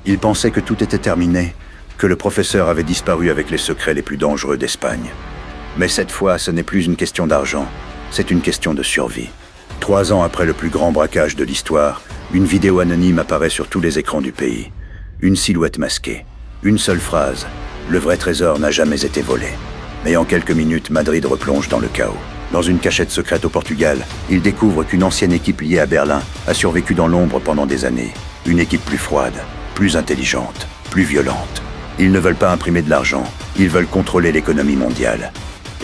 Ils pensaient que tout était terminé, que le professeur avait disparu avec les secrets les plus dangereux d'Espagne. Mais cette fois, ce n'est plus une question d'argent, c'est une question de survie. 3 ans après le plus grand braquage de l'histoire, une vidéo anonyme apparaît sur tous les écrans du pays. Une silhouette masquée, une seule phrase, le vrai trésor n'a jamais été volé. Mais en quelques minutes, Madrid replonge dans le chaos. Dans une cachette secrète au Portugal, ils découvrent qu'une ancienne équipe liée à Berlin a survécu dans l'ombre pendant des années. Une équipe plus froide, plus intelligente, plus violente. Ils ne veulent pas imprimer de l'argent, ils veulent contrôler l'économie mondiale.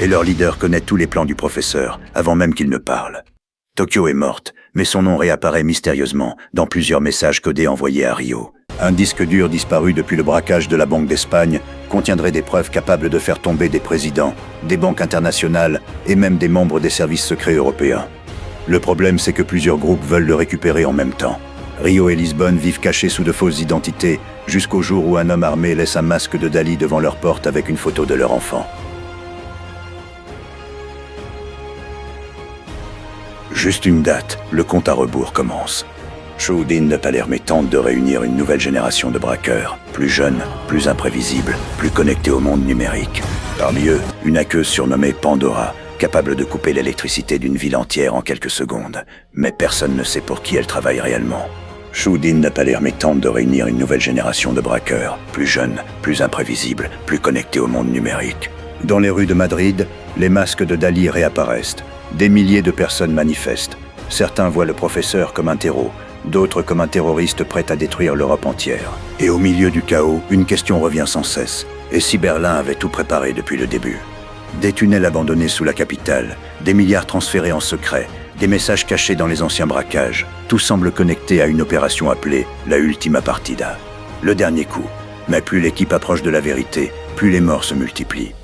Et leur leader connaît tous les plans du professeur, avant même qu'il ne parle. Tokyo est morte, mais son nom réapparaît mystérieusement dans plusieurs messages codés envoyés à Rio. Un disque dur disparu depuis le braquage de la Banque d'Espagne contiendrait des preuves capables de faire tomber des présidents, des banques internationales et même des membres des services secrets européens. Le problème, c'est que plusieurs groupes veulent le récupérer en même temps. Rio et Lisbonne vivent cachés sous de fausses identités, jusqu'au jour où un homme armé laisse un masque de Dali devant leur porte avec une photo de leur enfant. Juste une date, le compte à rebours commence. Shroudin de Palerme tente de réunir une nouvelle génération de braqueurs, plus jeunes, plus imprévisibles, plus connectés au monde numérique. Parmi eux, une hackeuse surnommée Pandora, capable de couper l'électricité d'une ville entière en quelques secondes. Mais personne ne sait pour qui elle travaille réellement. Shroudin de Palerme tente de réunir une nouvelle génération de braqueurs, plus jeunes, plus imprévisibles, plus connectés au monde numérique. Dans les rues de Madrid, les masques de Dali réapparaissent. Des milliers de personnes manifestent. Certains voient le professeur comme un terreau, d'autres comme un terroriste prêt à détruire l'Europe entière. Et au milieu du chaos, une question revient sans cesse. Et si Berlin avait tout préparé depuis le début? Des tunnels abandonnés sous la capitale, des milliards transférés en secret, des messages cachés dans les anciens braquages, tout semble connecté à une opération appelée la Ultima Partida. Le dernier coup. Mais plus l'équipe approche de la vérité, plus les morts se multiplient.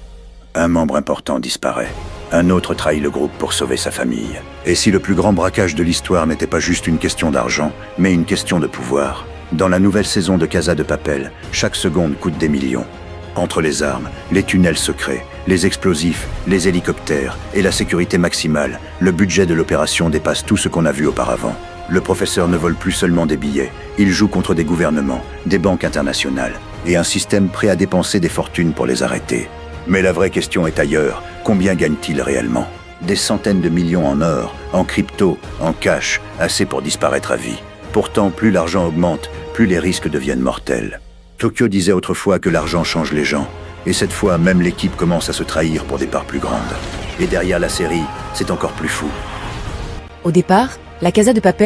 Un membre important disparaît. Un autre trahit le groupe pour sauver sa famille. Et si le plus grand braquage de l'histoire n'était pas juste une question d'argent, mais une question de pouvoir? Dans la nouvelle saison de Casa de Papel, chaque seconde coûte des millions. Entre les armes, les tunnels secrets, les explosifs, les hélicoptères et la sécurité maximale, le budget de l'opération dépasse tout ce qu'on a vu auparavant. Le professeur ne vole plus seulement des billets, il joue contre des gouvernements, des banques internationales et un système prêt à dépenser des fortunes pour les arrêter. Mais la vraie question est ailleurs. Combien gagne-t-il réellement? Des centaines de millions en or, en crypto, en cash, assez pour disparaître à vie. Pourtant, plus l'argent augmente, plus les risques deviennent mortels. Tokyo disait autrefois que l'argent change les gens. Et cette fois, même l'équipe commence à se trahir pour des parts plus grandes. Et derrière la série, c'est encore plus fou. Au départ, la Casa de Papel